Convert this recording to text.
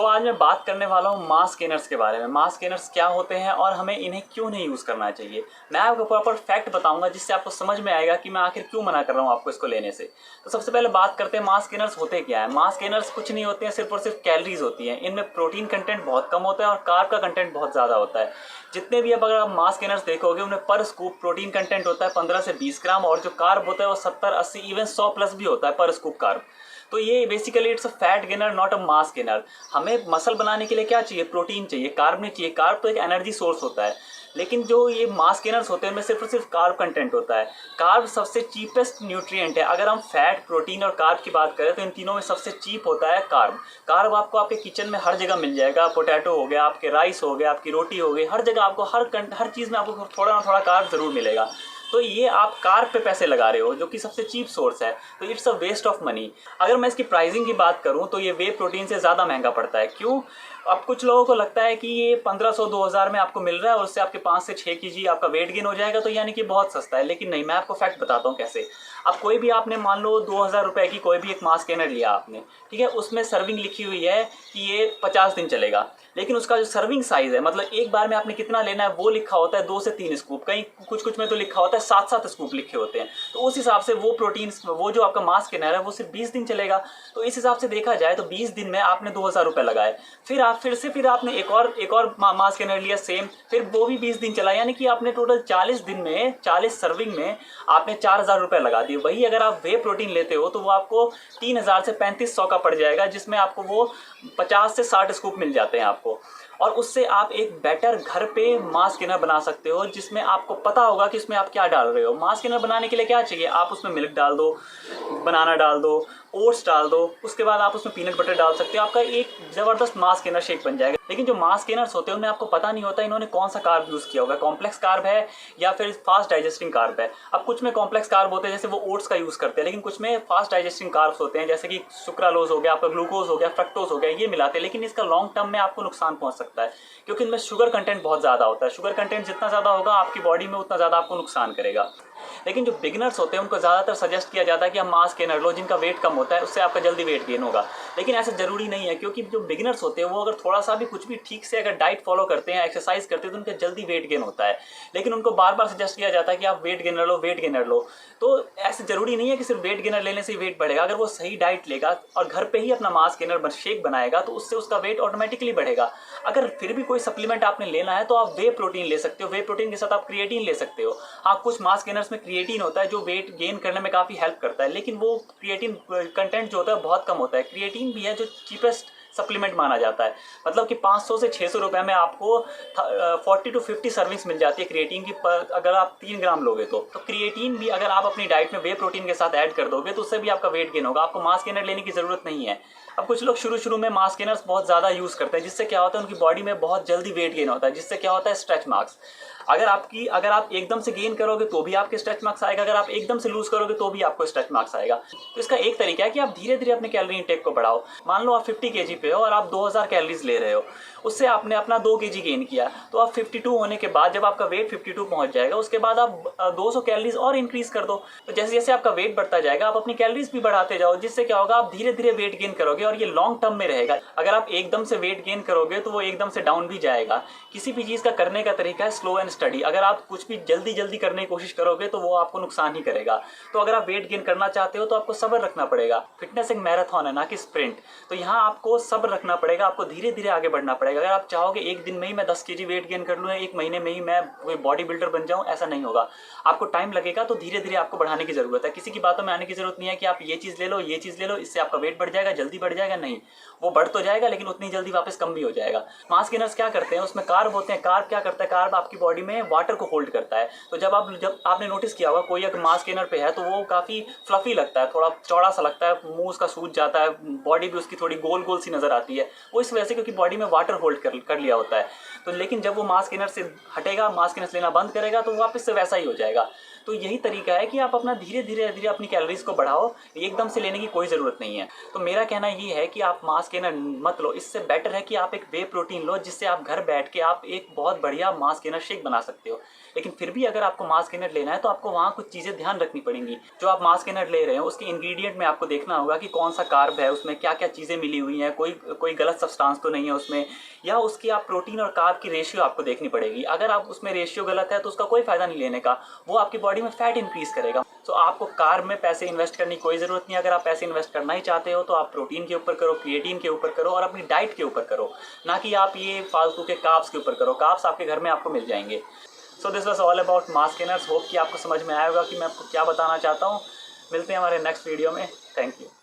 आज मैं बात करने वाला हूँ मास गेनर्स के बारे में। मास गेनर्स क्या होते हैं और हमें इन्हें क्यों नहीं यूज़ करना चाहिए। मैं आपको प्रॉपर फैक्ट बताऊंगा जिससे आपको समझ में आएगा कि मैं आखिर क्यों मना कर रहा हूँ आपको इसको लेने से। तो सबसे पहले बात करते हैं मास गेनर्स होते क्या है। मास गेनर्स कुछ नहीं होते हैं, सिर्फ और सिर्फ कैलोरीज होती हैं। इनमें प्रोटीन कंटेंट बहुत कम होता है और कार्ब का कंटेंट बहुत ज़्यादा होता है। जितने भी अब अगर आप मास गेनर्स देखोगे उनमें पर स्कूप प्रोटीन कंटेंट होता है 15 से 20 ग्राम और जो कार्ब होता है वो 70-80 इवन 100 प्लस भी होता है पर स्कूप कार्ब। तो ये basically it's a fat gainer not a mass gainer. हमें मसल बनाने के लिए क्या चाहिए? प्रोटीन चाहिए, कार्ब नहीं चाहिए। कार्ब तो एक एनर्जी सोर्स होता है, लेकिन जो ये मास गेनर्स होते हैं उनमें सिर्फ और सिर्फ कार्ब कंटेंट होता है। कार्ब सबसे चीपेस्ट न्यूट्रिएंट है। अगर हम फैट, प्रोटीन और कार्ब की बात करें तो इन तीनों में सबसे चीप होता है कार्ब। कार्ब आपको आपके किचन में हर जगह मिल जाएगा। पोटैटो हो गया, आपके राइस हो गया, आपकी रोटी हो गई, हर जगह आपको हर चीज़ में आपको थोड़ा ना थोड़ा कार्ब जरूर मिलेगा। तो ये आप कार्ब पे पैसे लगा रहे हो जो कि सबसे चीप सोर्स है, तो it's a waste of money. अगर मैं इसकी प्राइसिंग की बात करूं तो ये वे प्रोटीन से ज़्यादा महंगा पड़ता है। क्यों? अब कुछ लोगों को लगता है कि ये 1500-2000 में आपको मिल रहा है और उससे आपके 5 से 6 kg आपका वेट गेन हो जाएगा, तो यानी कि बहुत सस्ता है। लेकिन नहीं, मैं आपको फैक्ट बताता हूँ कैसे। अब कोई भी आपने मान लो 2000 रुपये की कोई भी एक मास गेनर लिया आपने, ठीक है, उसमें सर्विंग लिखी हुई है कि ये 50 दिन चलेगा, लेकिन उसका जो सर्विंग साइज है, मतलब एक बार में आपने कितना लेना है वो लिखा होता है 2 से 3 स्कूप। कहीं कुछ में तो लिखा होता है 7-7 स्कूप लिखे होते हैं। तो उस हिसाब से वो प्रोटीन, वो जो आपका मास गेनर है वो सिर्फ 20 दिन चलेगा। तो इस हिसाब से देखा जाए तो 20 दिन में आपने 2000 रुपये लगाए, फिर आपने एक और मास गेनर लिया सेम, फिर वो भी 20 दिन चला, यानी कि आपने टोटल 40 दिन में 40 सर्विंग में आपने 4000 रुपये लगा दिए। वही अगर आप वे प्रोटीन लेते हो तो वो आपको 3000 से 3500 का पड़ जाएगा, जिसमें आपको वो 50 से 60 स्कूप मिल जाते हैं आपको। और उससे आप एक बेटर घर पे मास गेनर बना सकते हो, जिसमें आपको पता होगा कि इसमें आप क्या डाल रहे हो। मास गेनर बनाने के लिए क्या चाहिए? आप उसमें मिल्क डाल दो, बनाना डाल दो, ओट्स डाल दो, उसके बाद आप उसमें पीनट बटर डाल सकते हो, आपका एक ज़बरदस्त मास गेनर शेक बन जाएगा। लेकिन जो मास गेनर्स होते हैं उनमें आपको पता नहीं होता इन्होंने कौन सा कार्ब यूज़ किया होगा, कॉम्प्लेक्स कार्ब है या फिर फास्ट डाइजेस्टिंग कार्ब है। अब कुछ में कॉम्प्लेक्स कार्ब होते हैं जैसे वो ओट्स का यूज़ करते हैं, लेकिन कुछ में फास्ट डाइजेस्टिंग कार्ब्स होते हैं जैसे कि सुक्रालोज हो गया, आपका ग्लूकोज हो गया, फ्रक्टोज हो गया, ये मिलाते हैं। लेकिन इसका लॉन्ग टर्म में आपको नुकसान पहुंच सकता है, क्योंकि इनमें शुगर कंटेंट बहुत ज़्यादा होता है। शुगर कंटेंट जितना ज़्यादा होगा आपकी बॉडी में उतना ज़्यादा आपको नुकसान करेगा। लेकिन जो बिगनर्स होते हैं उनको ज़्यादातर सजेस्ट किया जाता है कि हम मास गेनर लो, जिनका वेट कम होता है, उससे आपका जल्दी वेट गेन होगा। लेकिन ऐसा ज़रूरी नहीं है, क्योंकि जो बिगनर्स होते हैं वो अगर थोड़ा सा भी कुछ भी ठीक से अगर डाइट फॉलो करते हैं, एक्सरसाइज करते हैं, तो उनका जल्दी वेट गेन होता है। लेकिन उनको बार बार सजेस्ट किया जाता है कि आप वेट गेनर लो, वेट गेनर लो। तो ऐसे ज़रूरी नहीं है कि सिर्फ वेट गेनर लेने से ही वेट बढ़ेगा। अगर वो सही डाइट लेगा और घर पर ही अपना मास गेनर शेक बनाएगा तो उससे उसका वेट ऑटोमेटिकली बढ़ेगा। अगर फिर भी कोई सप्लीमेंट आपने लेना है तो आप वे प्रोटीन ले सकते हो। वे प्रोटीन के साथ आप क्रिएटिन ले सकते हो। हाँ, कुछ मास गेनर्स में क्रिएटिन होता है जो वेट गेन करने में काफ़ी हेल्प करता है, लेकिन वो क्रिएटिन कंटेंट जो होता है बहुत कम होता है। क्रिएटिन भी है जो चीपेस्ट सप्लीमेंट माना जाता है, मतलब कि 500 से 600 रुपये में आपको 40 to 50 सर्विंग्स मिल जाती है क्रिएटिन की, अगर आप 3 ग्राम लोगे तो क्रिएटिन भी अगर आप अपनी डाइट में वे प्रोटीन के साथ ऐड कर दोगे तो उससे भी आपका वेट गेन होगा। आपको मास गेनर लेने की ज़रूरत नहीं है। अब कुछ लोग शुरू में मास गेनर्स बहुत ज़्यादा यूज़ करते हैं, जिससे क्या होता है उनकी बॉडी में बहुत जल्दी वेट गेन होता है, जिससे क्या होता है स्ट्रेच मार्क्स। अगर आप एकदम से गेन करोगे तो भी आपके स्ट्रेच मार्क्स आएगा, अगर आप एकदम से लूज करोगे तो भी आपको स्ट्रेच मार्क्स आएगा। तो इसका एक तरीका है कि आप धीरे धीरे अपने कैलोरी इंटेक को बढ़ाओ। मान लो आप 50 kg पे हो और आप 2000 कैलोरीज ले रहे हो, उससे आपने अपना 2 kg गेन किया, तो आप 52 होने के बाद जब आपका वेट 52 पहुंच जाएगा उसके बाद आप 200 कैलोरीज और इंक्रीज कर दो। तो जैसे जैसे आपका वेट बढ़ता जाएगा आप अपनी कैलोरीज भी बढ़ाते जाओ, जिससे क्या होगा आप धीरे धीरे वेट गेन करोगे और ये लॉन्ग टर्म में रहेगा। अगर आप एकदम से वेट गेन करोगे तो वो एकदम से डाउन भी जाएगा। किसी भी चीज़ का करने का तरीका है स्लो एंड स्टडी। अगर आप कुछ भी जल्दी करने की कोशिश करोगे तो वो आपको नुकसान ही करेगा। तो अगर आप वेट गेन करना चाहते हो तो आपको सब्र रखना पड़ेगा। फिटनेस एक मैराथन है, ना कि स्प्रिंट। तो यहाँ आपको सब्र रखना पड़ेगा, आपको धीरे धीरे आगे बढ़ना पड़ेगा। अगर आप चाहोगे एक दिन में ही मैं 10 kg वेट गेन कर लूँ, एक महीने में ही मैं कोई बॉडी बिल्डर बन जाऊँ, ऐसा नहीं होगा। आपको टाइम लगेगा, तो धीरे धीरे आपको बढ़ाने की जरूरत है। किसी की बातों में आने की जरूरत नहीं है कि आप ये चीज़ ले लो, ये चीज़ ले लो, इससे आपका वेट बढ़ जाएगा, जल्दी बढ़ जाएगा। नहीं, वो बढ़ तो जाएगा लेकिन उतनी जल्दी वापस कम भी हो जाएगा। मास गेनर्स क्या करते हैं, उसमें कार्ब होते हैं। कार्ब क्या करता है? कार्ब आपकी बॉडी में वाटर को होल्ड करता है। तो जब आपने नोटिस किया होगा कोई अगर मास गेनर पे है तो वो काफ़ी फ्लफी लगता है, थोड़ा चौड़ा सा लगता है, मुंह उसका सूज जाता है, बॉडी भी उसकी थोड़ी गोल गोल सी नजर आती है। वो इस वजह से क्योंकि बॉडी में वाटर होल्ड कर लिया होता है। तो लेकिन जब वो मास गेनर से हटेगा, मास गेनर लेना बंद करेगा, तो वापस से वैसा ही हो जाएगा। तो यही तरीका है कि आप अपना धीरे धीरे अपनी कैलोरीज को बढ़ाओ, एकदम से लेने की कोई ज़रूरत नहीं है। तो मेरा कहना ये है कि आप मास गेनर मत लो, इससे बेटर है कि आप एक वे प्रोटीन लो, जिससे आप घर बैठ के आप एक बहुत बढ़िया मास गेनर शेक बना सकते हो। लेकिन फिर भी अगर आपको मास गेनर लेना है तो आपको वहाँ कुछ चीज़ें ध्यान रखनी पड़ेंगी। जो आप मास गेनर ले रहे हो उसके इंग्रेडिएंट में आपको देखना होगा कि कौन सा कार्ब है, उसमें क्या क्या चीज़ें मिली हुई हैं, कोई गलत सब्सटेंस तो नहीं है उसमें, या उसकी आप प्रोटीन और कार्ब की रेशियो आपको देखनी पड़ेगी। अगर आप उसमें रेशियो गलत है तो उसका कोई फायदा नहीं लेने का, वो आपकी बॉडी में फैट इंक्रीज करेगा। तो आपको कार्ब में पैसे इन्वेस्ट करने की कोई ज़रूरत नहीं है। अगर आप पैसे इन्वेस्ट करना ही चाहते हो तो आप प्रोटीन के ऊपर करो, क्रिएटिन के ऊपर करो और अपनी डाइट के ऊपर करो, ना कि आप ये फालतू के कार्ब्स के ऊपर करो। कार्ब्स आपके घर में आपको मिल जाएंगे। So this was all about mass gainers. Hope कि आपको समझ में आया होगा कि मैं आपको क्या बताना चाहता हूँ। मिलते हैं हमारे नेक्स्ट वीडियो में। Thank you.